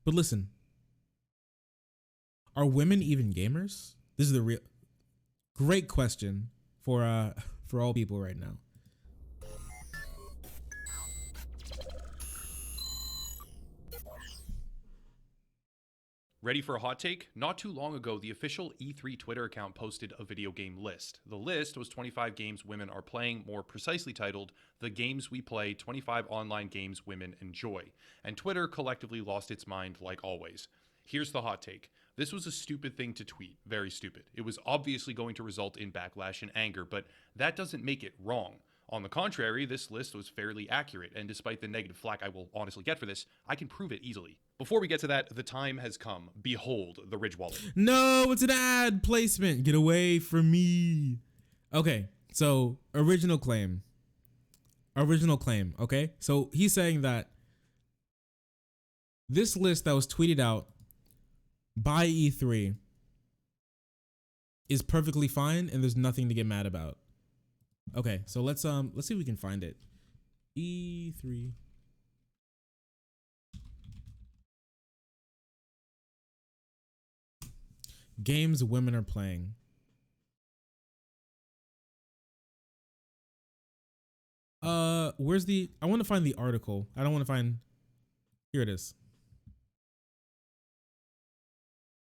But listen, are women even gamers? This is the real great question for all people right now. Ready for a hot take? Not too long ago, the official E3 Twitter account posted a video game list. The list was 25 games women are playing, more precisely titled, The Games We Play, 25 Online Games Women Enjoy. And Twitter collectively lost its mind like always. Here's the hot take. This was a stupid thing to tweet. Very stupid. It was obviously going to result in backlash and anger, but that doesn't make it wrong. On the contrary, this list was fairly accurate, and despite the negative flack I will honestly get for this, I can prove it easily. Before we get to that, the time has come. Behold the Ridge Wallet. No, it's an ad placement. Get away from me. Okay, so original claim. Okay, so he's saying that this list that was tweeted out by E3 is perfectly fine, and there's nothing to get mad about. Okay, so let's see if we can find it. E3. Games women are playing. Where's the, I want to find the article. I don't want to find, here it is.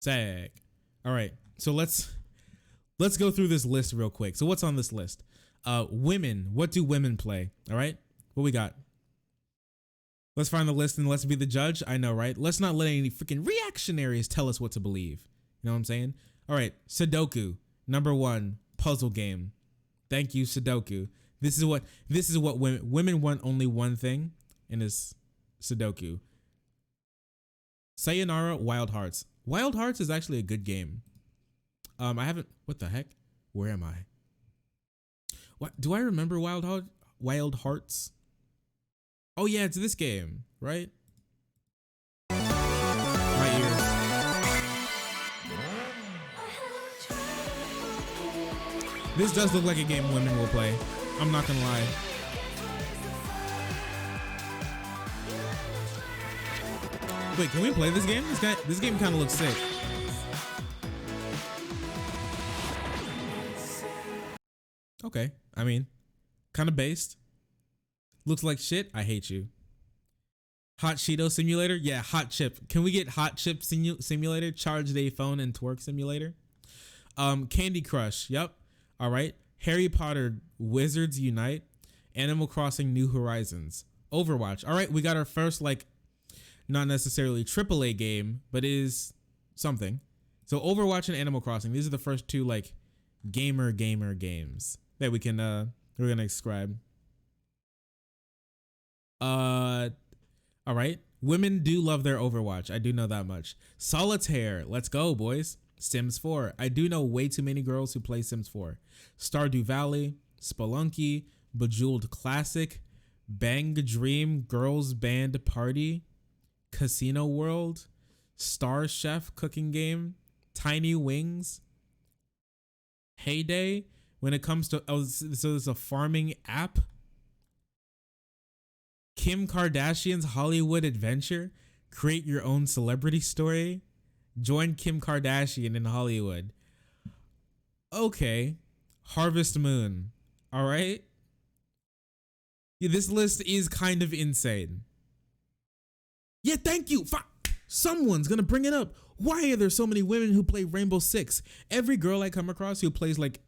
Sag. All right, so let's go through this list real quick. So what's on this list? Women, what do women play? All right, what we got? Let's find the list and let's be the judge. I know, right? Let's not let any freaking reactionaries tell us what to believe. You know what I'm saying? All right, Sudoku, #1 puzzle game. Thank you, Sudoku. This is what women want only one thing, and it's Sudoku. Sayonara Wild Hearts. Wild Hearts is actually a good game. I haven't, what the heck? Where am I? What, do I remember Wild Hearts? Oh yeah, it's this game, right? My ears. This does look like a game women will play. I'm not gonna lie. Wait, can we play this game? This game kind of looks sick. Okay, I mean, kind of based. Looks like shit. I hate you. Hot Cheeto Simulator? Yeah, Hot Chip. Can we get Hot Chip Simulator? Charge Day Phone and Twerk Simulator? Candy Crush. Yep. All right. Harry Potter Wizards Unite. Animal Crossing New Horizons. Overwatch. All right, we got our first, like, not necessarily AAA game, but is something. So Overwatch and Animal Crossing. These are the first two, like, gamer games that we're gonna describe. All right. Women do love their Overwatch. I do know that much. Solitaire. Let's go, boys. Sims 4. I do know way too many girls who play Sims 4. Stardew Valley, Spelunky, Bejeweled Classic, Bang Dream Girls Band Party, Casino World, Star Chef Cooking Game, Tiny Wings, Heyday. When it comes to, oh, so there's a farming app. Kim Kardashian's Hollywood Adventure. Create your own celebrity story. Join Kim Kardashian in Hollywood. Okay. Harvest Moon. All right. Yeah, this list is kind of insane. Yeah, thank you. Someone's gonna bring it up. Why are there so many women who play Rainbow Six? Every girl I come across who plays like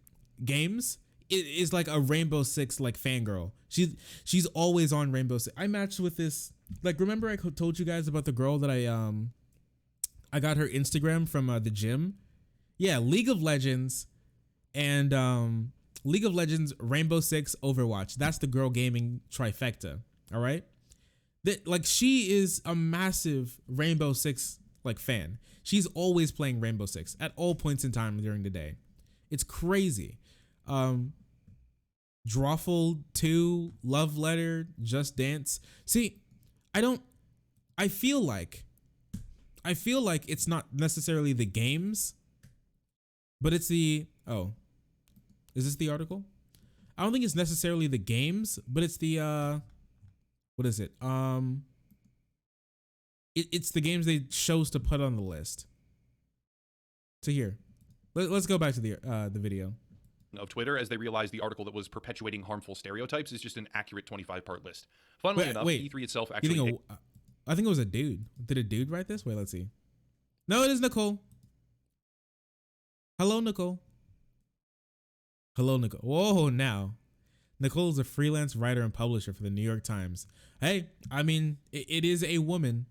games is like a Rainbow Six like fangirl. She's always on Rainbow Six. I matched with this, like, remember I told you guys about the girl that I got her Instagram from the gym. Yeah, League of Legends and Rainbow Six, Overwatch. That's the girl gaming trifecta. All right. That, like, she is a massive Rainbow Six like fan. She's always playing Rainbow Six at all points in time during the day. It's crazy. Drawful 2, Love Letter, Just Dance. See, I feel like it's not necessarily the games, but it's the, oh, is this the article? I don't think it's necessarily the games, but it's the, what is it? It's the games they chose to put on the list. So here, let's go back to the video of Twitter as they realized the article that was perpetuating harmful stereotypes is just an accurate 25-part list. Funnily enough, E3 itself actually... I think it was a dude. Did a dude write this? Wait, let's see. No, it is Nicole. Hello, Nicole. Hello, Nicole. Whoa, now. Nicole is a freelance writer and publisher for the New York Times. Hey, I mean, it is a woman.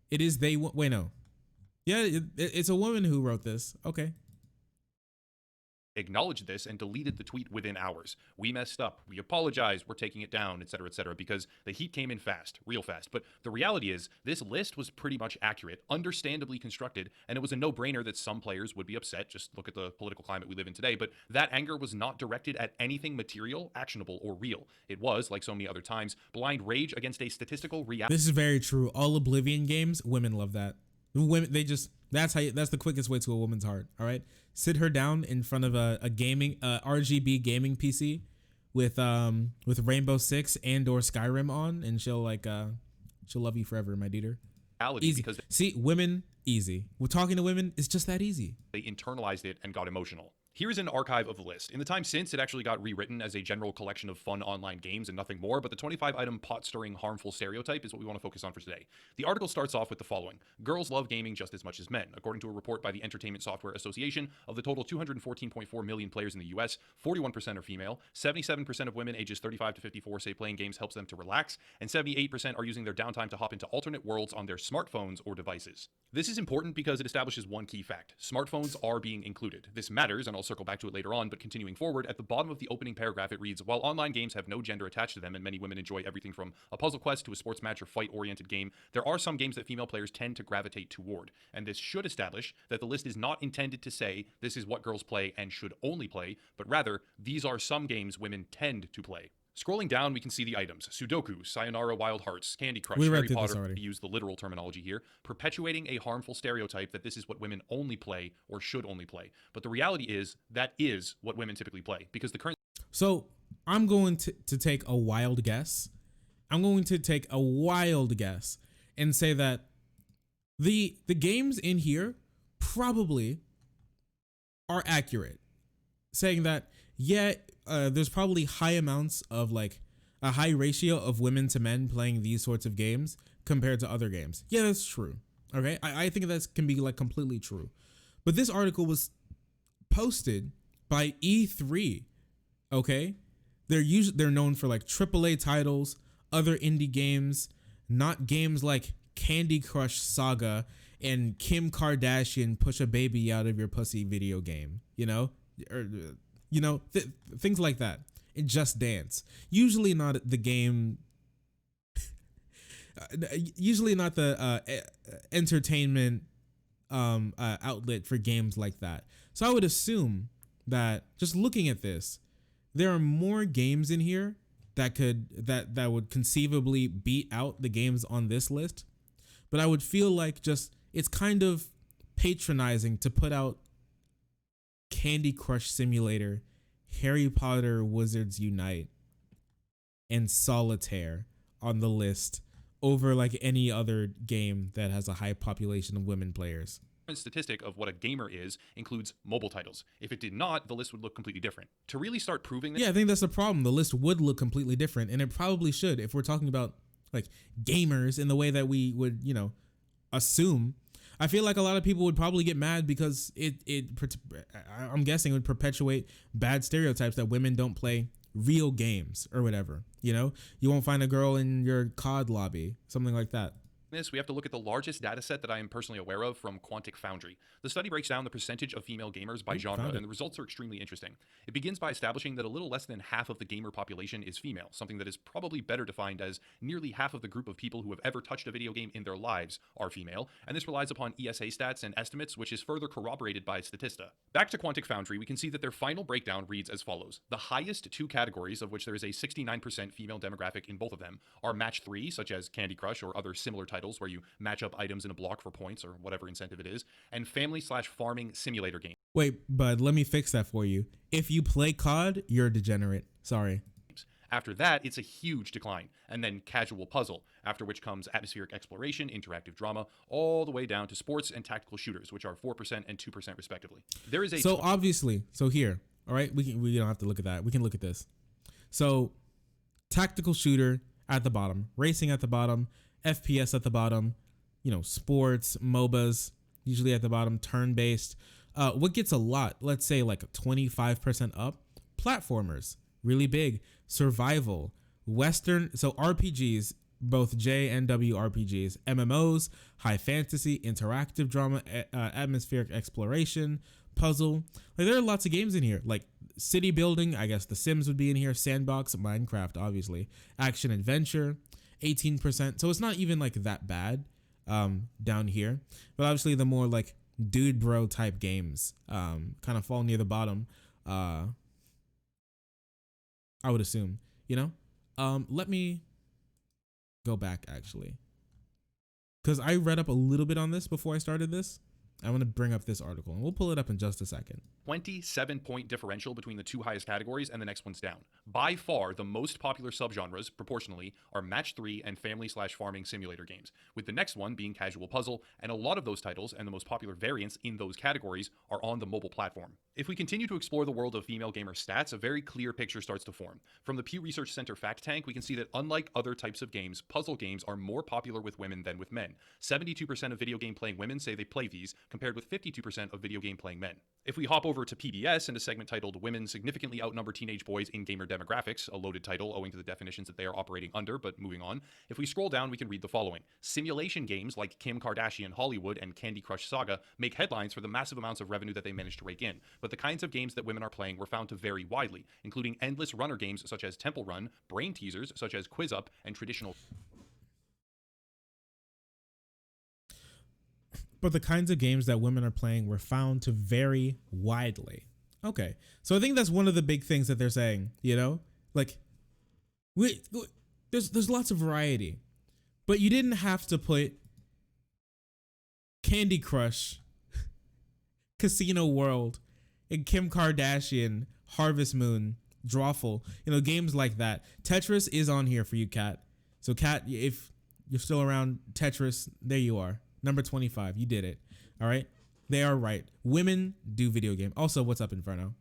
It is they... Wait, no. Yeah, it's a woman who wrote this. Okay. Acknowledged this and deleted the tweet within hours. We messed up. We apologize. We're taking it down, etc., because the heat came in fast, real fast. But the reality is, this list was pretty much accurate, understandably constructed, and it was a no-brainer that some players would be upset. Just look at the political climate we live in today. But that anger was not directed at anything material, actionable, or real. It was, like so many other times, blind rage against a statistical reality. This is very true. All Oblivion games, women love that. Women, that's the quickest way to a woman's heart. All right, sit her down in front of a gaming RGB gaming PC with Rainbow Six and or Skyrim on, and she'll love you forever, my dear. Easy. Because see, women, easy. We're talking to women, it's just that easy. They internalized it and got emotional. Here's an archive of the list. In the time since, it actually got rewritten as a general collection of fun online games and nothing more, but the 25-item pot-stirring harmful stereotype is what we want to focus on for today. The article starts off with the following. Girls love gaming just as much as men. According to a report by the Entertainment Software Association, of the total 214.4 million players in the US, 41% are female, 77% of women ages 35 to 54 say playing games helps them to relax, and 78% are using their downtime to hop into alternate worlds on their smartphones or devices. This is important because it establishes one key fact. Smartphones are being included. This matters, and I'll circle back to it later on, but continuing forward, at the bottom of the opening paragraph it reads, while online games have no gender attached to them and many women enjoy everything from a puzzle quest to a sports match or fight-oriented game, there are some games that female players tend to gravitate toward, and this should establish that the list is not intended to say this is what girls play and should only play, but rather, these are some games women tend to play. Scrolling down, we can see the items. Sudoku, Sayonara Wild Hearts, Candy Crush, Harry Potter, to use the literal terminology here, perpetuating a harmful stereotype that this is what women only play or should only play. But the reality is, that is what women typically play, because the current... So, I'm going to take a wild guess. I'm going to take a wild guess and say that the games in here probably are accurate. Saying that, yeah, there's probably high amounts of like a high ratio of women to men playing these sorts of games compared to other games. Yeah, that's true. Okay, I think that can be like completely true. But this article was posted by E3. Okay, they're known for like AAA titles, other indie games, not games like Candy Crush Saga and Kim Kardashian push a baby out of your pussy video game. Things like that. In Just Dance. Usually not the game. Usually not the entertainment outlet for games like that. So I would assume that just looking at this, there are more games in here that would conceivably beat out the games on this list. But I would feel like just it's kind of patronizing to put out Candy Crush Simulator, Harry Potter Wizards Unite, and Solitaire on the list over like any other game that has a high population of women players. Statistic of what a gamer is includes mobile titles. If it did not, the list would look completely different. To really start proving that... Yeah, I think that's the problem. The list would look completely different, and it probably should if we're talking about like gamers in the way that we would, assume. I feel like a lot of people would probably get mad because I'm guessing it would perpetuate bad stereotypes that women don't play real games or whatever. You won't find a girl in your COD lobby, something like that. We have to look at the largest data set that I am personally aware of from Quantic Foundry. The study breaks down the percentage of female gamers by genre, and the results are extremely interesting. It begins by establishing that a little less than half of the gamer population is female, something that is probably better defined as nearly half of the group of people who have ever touched a video game in their lives are female, and this relies upon ESA stats and estimates, which is further corroborated by Statista. Back to Quantic Foundry, we can see that their final breakdown reads as follows. The highest two categories, of which there is a 69% female demographic in both of them, are match 3, such as Candy Crush or other similar titles where you match up items in a block for points or whatever incentive it is, and family/farming simulator games. Wait, bud, let me fix that for you. If you play COD, you're a degenerate. Sorry. After that, it's a huge decline, and then casual puzzle, after which comes atmospheric exploration, interactive drama, all the way down to sports and tactical shooters, which are 4% and 2% respectively. There is a So obviously, so here, all right, we don't have to look at that. We can look at this. So tactical shooter at the bottom, racing at the bottom, FPS at the bottom, sports, MOBAs usually at the bottom, turn-based. What gets a lot, let's say like 25% up, platformers, really big, survival, Western, so RPGs, both J and W RPGs, MMOs, high fantasy, interactive drama, atmospheric exploration, puzzle. Like there are lots of games in here, like city building, I guess The Sims would be in here, sandbox, Minecraft, obviously, action adventure, 18%. So it's not even like that bad down here, but obviously the more like dude bro type games kind of fall near the bottom, I would assume, let me go back actually, because I read up a little bit on this before I started this. I want to bring up this article and we'll pull it up in just a second. 27-point differential between the two highest categories and the next one's down. By far, the most popular subgenres, proportionally, are match 3 and family/farming simulator games, with the next one being casual puzzle, and a lot of those titles and the most popular variants in those categories are on the mobile platform. If we continue to explore the world of female gamer stats, a very clear picture starts to form. From the Pew Research Center Fact Tank, we can see that unlike other types of games, puzzle games are more popular with women than with men. 72% of video game playing women say they play these, compared with 52% of video game playing men. If we hop over to PBS and a segment titled Women Significantly Outnumber Teenage Boys in Gamer Demographics, a loaded title owing to the definitions that they are operating under, but moving on. If we scroll down, we can read the following. Simulation games like Kim Kardashian Hollywood and Candy Crush Saga make headlines for the massive amounts of revenue that they managed to rake in, but the kinds of games that women are playing were found to vary widely, including endless runner games such as Temple Run, brain teasers such as Quiz Up, and traditional... But the kinds of games that women are playing were found to vary widely. Okay, so I think that's one of the big things that they're saying, like there's lots of variety, but you didn't have to put Candy Crush, Casino World, and Kim Kardashian, Harvest Moon, Drawful, games like that. Tetris is on here for you, Kat. So Kat, if you're still around, Tetris, there you are. Number 25, you did it. All right, they are right. Women do video game. Also, what's up, Inferno?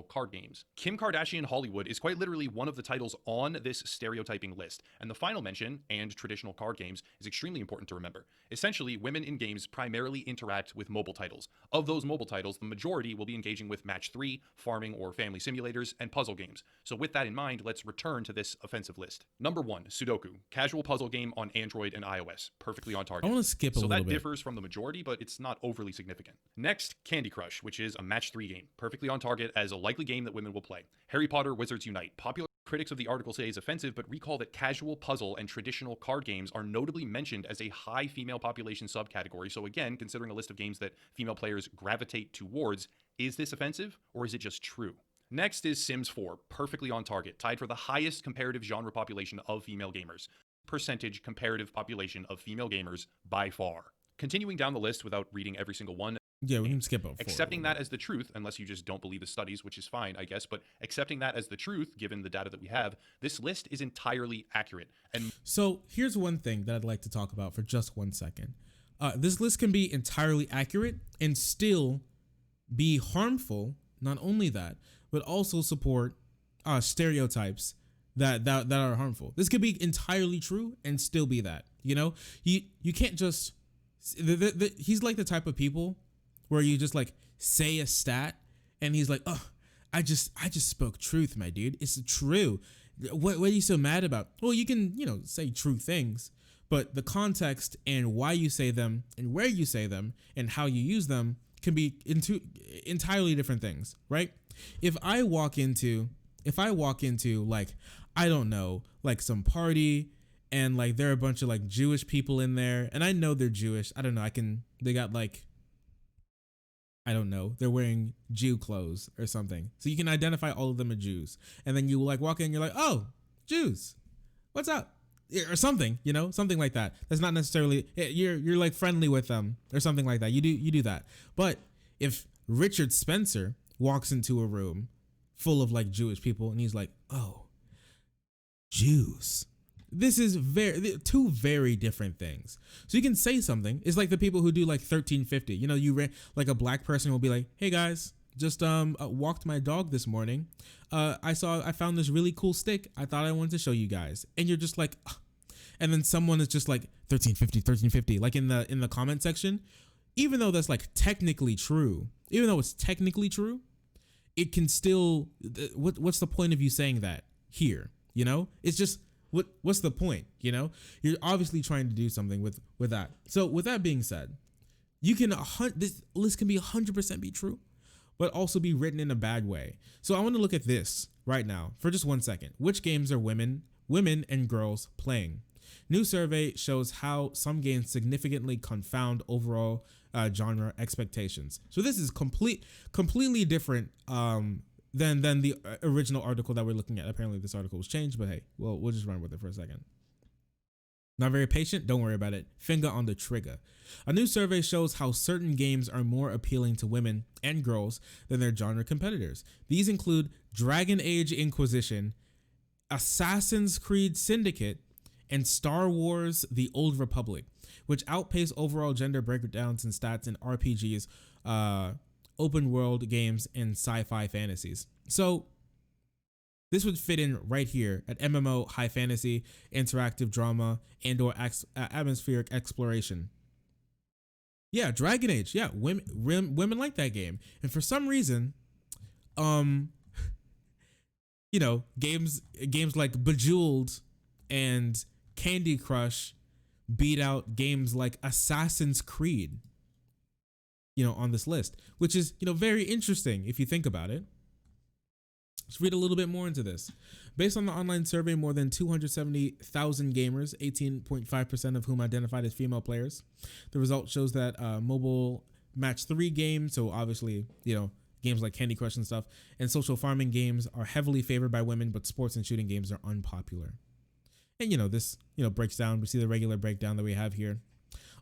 Card games. Kim Kardashian Hollywood is quite literally one of the titles on this stereotyping list, and the final mention, and traditional card games, is extremely important to remember. Essentially, women in games primarily interact with mobile titles. Of those mobile titles, the majority will be engaging with match 3, farming or family simulators, and puzzle games. So with that in mind, let's return to this offensive list. Number 1, Sudoku, casual puzzle game on Android and iOS, perfectly on target. I want to skip a little bit. So that differs from the majority, but it's not overly significant. Next, Candy Crush, which is a match 3 game, perfectly on target as a likely game that women will play. Harry Potter Wizards Unite. Popular critics of the article say is offensive, but recall that casual puzzle and traditional card games are notably mentioned as a high female population subcategory. So again, considering a list of games that female players gravitate towards, is this offensive or is it just true? Next is Sims 4, perfectly on target, tied for the highest comparative genre population of female gamers. Percentage comparative population of female gamers by far. Continuing down the list without reading every single one, yeah, we can skip over. Accepting that as the truth, unless you just don't believe the studies, which is fine, I guess, but accepting that as the truth, given the data that we have, this list is entirely accurate. And so here's one thing that I'd like to talk about for just 1 second. This list can be entirely accurate and still be harmful. Not only that, but also support stereotypes that are harmful. This could be entirely true and still be that. You can't just. He's like the type of people where you just like say a stat and he's like, oh, I just spoke truth, my dude. It's true. What are you so mad about? Well, you can, say true things, but the context and why you say them and where you say them and how you use them can be into entirely different things, right? If I walk into like, I don't know, like some party and like there are a bunch of like Jewish people in there and I know they're Jewish. I don't know. They got like, I don't know, they're wearing Jew clothes or something. So you can identify all of them as Jews. And then you like walk in and you're like, oh, Jews, what's up? Or something, something like that. That's not necessarily, you're like friendly with them or something like that. You do that. But if Richard Spencer walks into a room full of like Jewish people, and he's like, oh, Jews. This is two very different things. So you can say something. It's like the people who do like 1350. You know, like a black person will be like, hey guys, just walked my dog this morning. I found this really cool stick. I thought I wanted to show you guys. And you're just like, ugh. And then someone is just like 1350, like in the comment section. Even though that's like technically true, even though it's technically true, it can still, what's the point of you saying that here? You know, it's just, what's the point? You know, you're obviously trying to do something with that. So with that being said, this list can be 100% be true, but also be written in a bad way. So I want to look at this right now for just 1 second. Which games are women and girls playing? New survey shows how some games significantly confound overall genre expectations. So this is completely different than the original article that we're looking at. Apparently this article was changed, but hey, we'll just run with it for a second. Not very patient? Don't worry about it. Finger on the trigger. A new survey shows how certain games are more appealing to women and girls than their genre competitors. These include Dragon Age Inquisition, Assassin's Creed Syndicate, and Star Wars The Old Republic, which outpace overall gender breakdowns and stats in RPGs, open world games, and sci-fi fantasies. So this would fit in right here at MMO, high fantasy, interactive drama, and/or atmospheric exploration. Yeah, Dragon Age. Yeah, women like that game, and for some reason, you know, games like Bejeweled and Candy Crush beat out games like Assassin's Creed, you know, on this list, which is, you know, very interesting if you think about it. Let's read a little bit more into this. Based on the online survey, more than 270,000 gamers, 18.5% of whom identified as female players. The result shows that mobile match 3 games, so obviously, you know, games like Candy Crush and stuff, and social farming games are heavily favored by women, but sports and shooting games are unpopular. And, you know, this, you know, breaks down. We see the regular breakdown that we have here.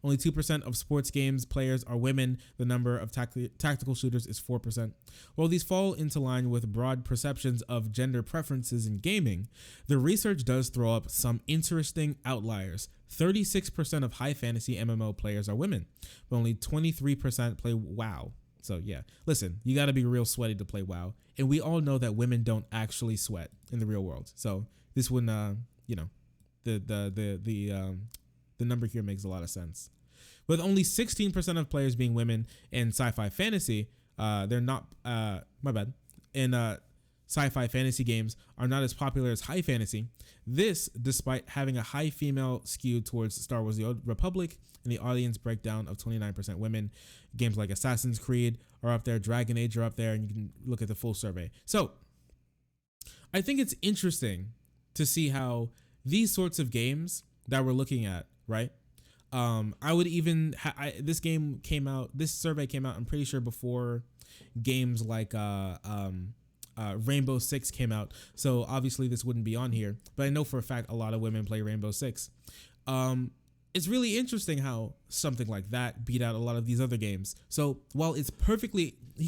Only 2% of sports games players are women. The number of tactical shooters is 4%. While these fall into line with broad perceptions of gender preferences in gaming, the research does throw up some interesting outliers. 36% of high fantasy MMO players are women, but only 23% play WoW. So yeah, listen, you got to be real sweaty to play WoW. And we all know that women don't actually sweat in the real world. So this wouldn't, you know, the number here makes a lot of sense. With only 16% of players being women in sci-fi fantasy, they're not, my bad, in sci-fi fantasy games are not as popular as high fantasy. This, despite having a high female skew towards Star Wars The Old Republic and the audience breakdown of 29% women. Games like Assassin's Creed are up there, Dragon Age are up there, and you can look at the full survey. So I think it's interesting to see how these sorts of games that we're looking at, right? I would even this survey came out, I'm pretty sure, before games like Rainbow Six came out. So obviously this wouldn't be on here, but I know for a fact a lot of women play Rainbow Six. It's really interesting how something like that beat out a lot of these other games. So while he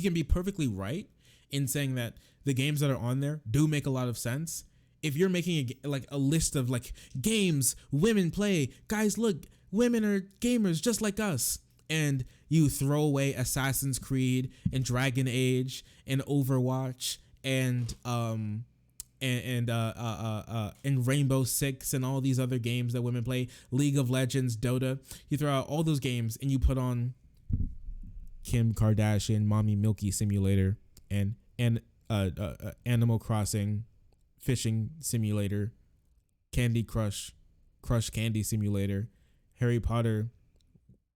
can be perfectly right in saying that the games that are on there do make a lot of sense. If you're making a list of like games women play, guys, look, women are gamers just like us, and you throw away Assassin's Creed and Dragon Age and Overwatch and Rainbow Six and all these other games that women play, League of Legends, Dota, you throw out all those games and you put on Kim Kardashian Mommy Milky Simulator and Animal Crossing Fishing Simulator, Candy Crush Candy Simulator, Harry Potter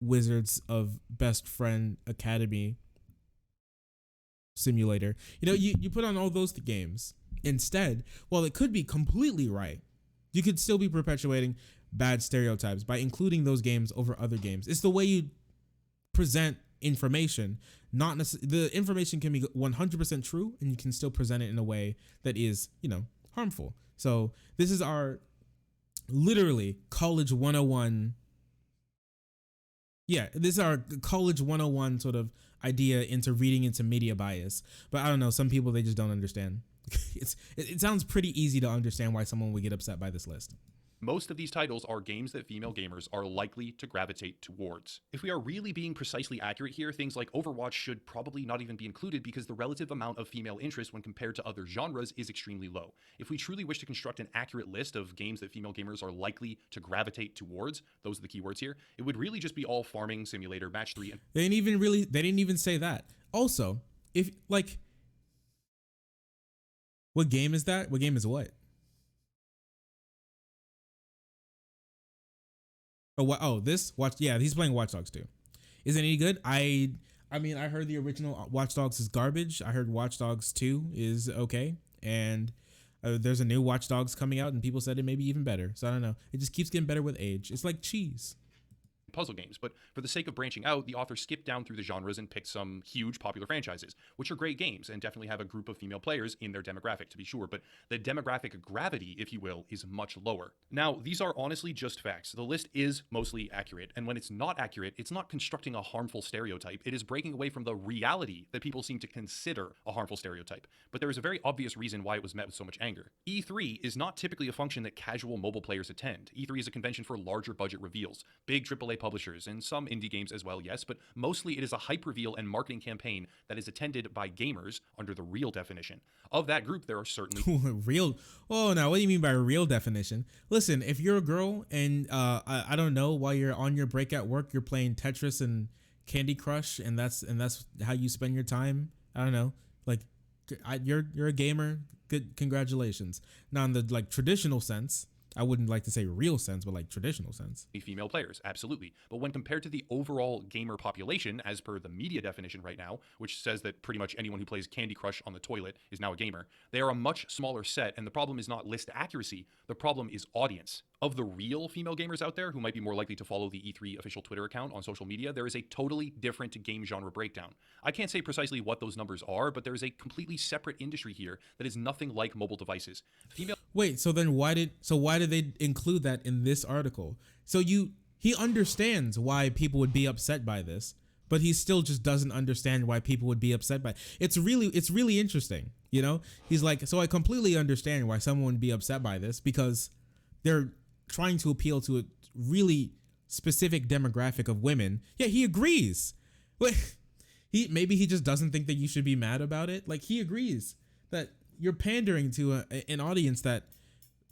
Wizards of Best Friend Academy Simulator. You know, you put on all those games. Instead, while it could be completely right, you could still be perpetuating bad stereotypes by including those games over other games. It's the way you present information. Not the information can be 100% true, and you can still present it in a way that is, you know, harmful. So this is our literally college 101 Yeah, this is our college 101 sort of idea into reading into media bias. But I don't know, some people, they just don't understand. It sounds pretty easy to understand why someone would get upset by this list. Most of these titles are games that female gamers are likely to gravitate towards. If we are really being precisely accurate here, things like Overwatch should probably not even be included because the relative amount of female interest when compared to other genres is extremely low. If we truly wish to construct an accurate list of games that female gamers are likely to gravitate towards, those are the keywords here, it would really just be all Farming Simulator, Match 3, and They didn't even say that. Also, if like, what game is that? What game is what? Oh, what? Oh, this watch. Yeah, he's playing Watch Dogs 2. Is it any good? I mean, I heard the original Watch Dogs is garbage. I heard Watch Dogs 2 is okay, and there's a new Watch Dogs coming out, and people said it may be even better. So I don't know. It just keeps getting better with age. It's like cheese. puzzle games, but for the sake of branching out, the author skipped down through the genres and picked some huge popular franchises, which are great games and definitely have a group of female players in their demographic, to be sure, but the demographic gravity, if you will, is much lower. Now, these are honestly just facts. The list is mostly accurate, and when it's not accurate, it's not constructing a harmful stereotype. It is breaking away from the reality that people seem to consider a harmful stereotype. But there is a very obvious reason why it was met with so much anger. E3 is not typically a function that casual mobile players attend. E3 is a convention for larger budget reveals, big AAA publishers, and some indie games as well, yes, but mostly it is a hype reveal and marketing campaign that is attended by gamers under the real definition. Of that group, there are certainly real. Oh, now what do you mean by real definition? Listen, if you're a girl and I don't know, while you're on your break at work, you're playing Tetris and Candy Crush, and that's how you spend your time. I don't know, like you're a gamer. Good, congratulations. Now, in the like traditional sense, I wouldn't like to say real sense, but like traditional sense. female players, absolutely. But when compared to the overall gamer population, as per the media definition right now, which says that pretty much anyone who plays Candy Crush on the toilet is now a gamer, they are a much smaller set, and the problem is not list accuracy, the problem is audience. Of the real female gamers out there who might be more likely to follow the E3 official Twitter account on social media, there is a totally different game genre breakdown. I can't say precisely what those numbers are, but there is a completely separate industry here that is nothing like mobile devices. Female Wait, so then why did they include that in this article? So he understands why people would be upset by this, but he still just doesn't understand why people would be upset by it. It's really interesting, you know? He's like, so I completely understand why someone would be upset by this because they're trying to appeal to a really specific demographic of women. Yeah, he agrees. Wait, maybe he just doesn't think that you should be mad about it. Like, he agrees that you're pandering to an audience that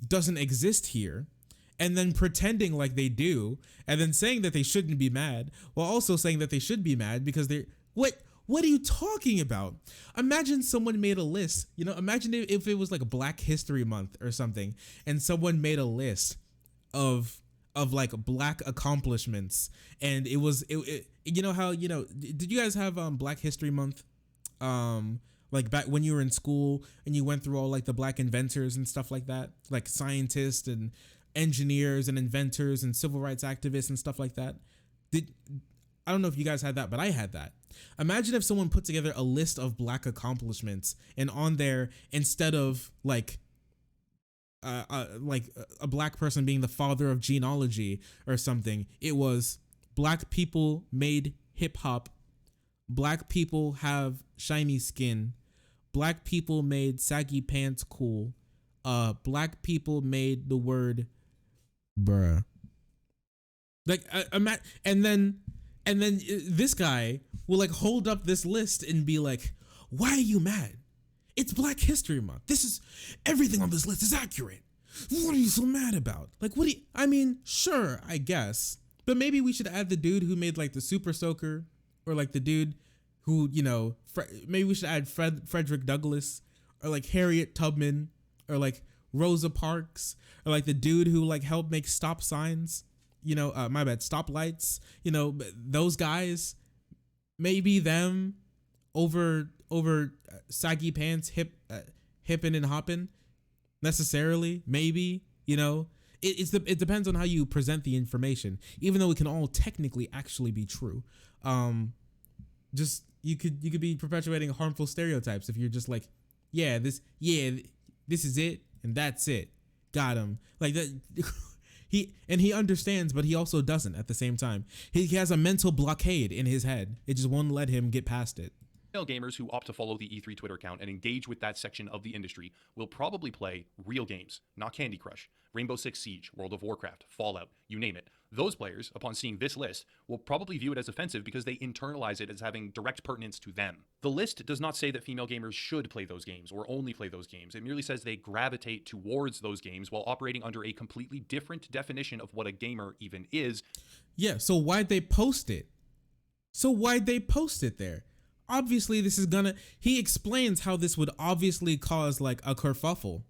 doesn't exist here, and then pretending like they do, and then saying that they shouldn't be mad, while also saying that they should be mad because they're what are you talking about? Imagine someone made a list, you know, imagine if it was like a Black History Month or something, and someone made a list of like Black accomplishments, and it was you know how, you know, did you guys have Black History Month like back when you were in school and you went through all like the Black inventors and stuff like that, like scientists and engineers and inventors and civil rights activists and stuff like that? I don't know if you guys had that, but I had that. Imagine if someone put together a list of Black accomplishments, and on there, instead of like a Black person being the father of genealogy or something, it was Black people made hip hop, Black people have shiny skin, Black people made saggy pants cool, Black people made the word bruh. Like and then this guy will like hold up this list and be like, why are you mad? It's Black History Month. This is everything on this list is accurate. What are you so mad about? Like, what do you, I mean, sure, I guess, but maybe we should add the dude who made like the Super Soaker, or like the dude who, you know, maybe we should add Frederick Douglass, or like Harriet Tubman, or like Rosa Parks, or like the dude who like helped make stop signs, you know, my bad, stoplights, you know, those guys. Maybe them over saggy pants, hippin' and hoppin', necessarily. Maybe, you know, it depends on how you present the information, even though it can all technically actually be true. Just you could be perpetuating harmful stereotypes if you're just like, this is it and that's it, got him, like that. He understands, but he also doesn't at the same time. He has a mental blockade in his head. It just won't let him get past it. Female gamers who opt to follow the E3 Twitter account and engage with that section of the industry will probably play real games, not Candy Crush, Rainbow Six Siege, World of Warcraft, Fallout, you name it. Those players, upon seeing this list, will probably view it as offensive because they internalize it as having direct pertinence to them. The list does not say that female gamers should play those games or only play those games. It merely says they gravitate towards those games while operating under a completely different definition of what a gamer even is. Yeah, so why'd they post it? There? Obviously, this is gonna. He explains how this would obviously cause like a kerfuffle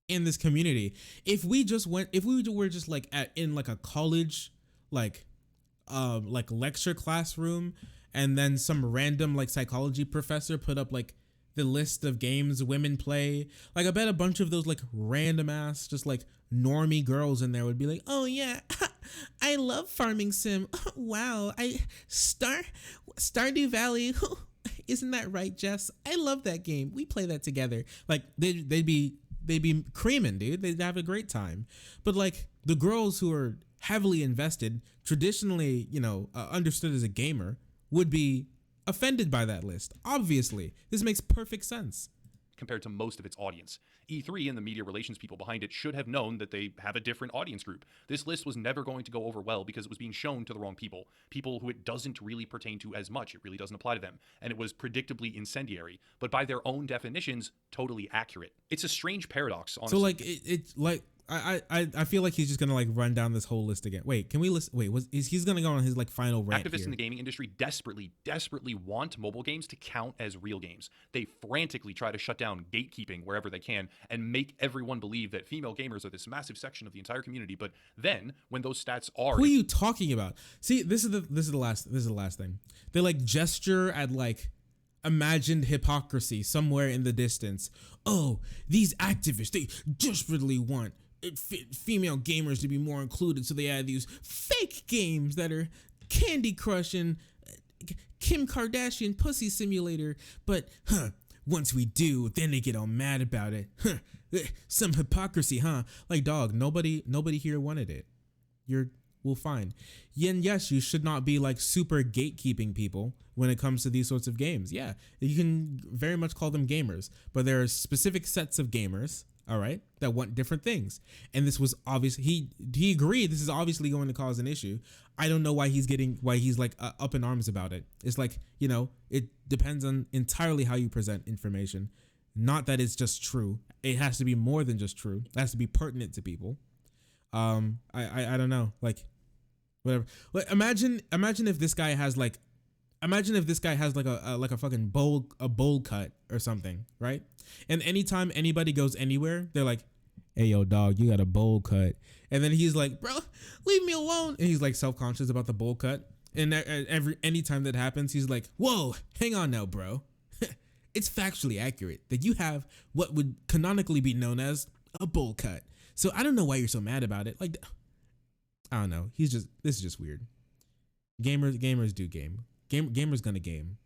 in this community. If we were just like in like a college, like lecture classroom, and then some random like psychology professor put up like the list of games women play, like I bet a bunch of those like random ass just like normie girls in there would be like, oh yeah, I love Farming Sim. Wow, Stardew Valley. Isn't that right, Jess? I love that game. We play that together. Like they'd be creaming, dude. They'd have a great time. But like the girls who are heavily invested, traditionally, understood as a gamer, would be offended by that list. Obviously, this makes perfect sense. Compared to most of its audience. E3 and the media relations people behind it should have known that they have a different audience group. This list was never going to go over well because it was being shown to the wrong people who it doesn't really pertain to as much. It really doesn't apply to them. And it was predictably incendiary, but by their own definitions, totally accurate. It's a strange paradox, honestly. So like, it's like, I feel like he's just gonna like run down this whole list again. Wait, can we list? Wait, he's gonna go on his like final rant Activists here. in the gaming industry desperately want mobile games to count as real games. They frantically try to shut down gatekeeping wherever they can and make everyone believe that female gamers are this massive section of the entire community. But then, when those stats are, who are you talking about? See, this is the last thing. They like gesture at like imagined hypocrisy somewhere in the distance. Oh, these activists, they desperately want female gamers to be more included, so they add these fake games that are Candy Crush and Kim Kardashian Pussy Simulator, but once we do, then they get all mad about it. Some hypocrisy, huh? Like, dog, nobody here wanted it. We'll find. And yes, you should not be like super gatekeeping people when it comes to these sorts of games. Yeah, you can very much call them gamers, but there are specific sets of gamers, all right, that want different things. And this was obvious. He agreed this is obviously going to cause an issue. I don't know why he's like up in arms about it. It's like, it depends on entirely how you present information. Not that it's just true. It has to be more than just true. It has to be pertinent to people. I don't know, like whatever. Like imagine if this guy has like a fucking bowl cut or something, right? And anytime anybody goes anywhere, they're like, hey yo dog, you got a bowl cut. And then he's like, bro, leave me alone. And he's like self-conscious about the bowl cut. And anytime that happens, he's like, whoa, hang on now, bro. It's factually accurate that you have what would canonically be known as a bowl cut. So I don't know why you're so mad about it. Like, I don't know. This is just weird. Gamers do game. Gamers gonna game.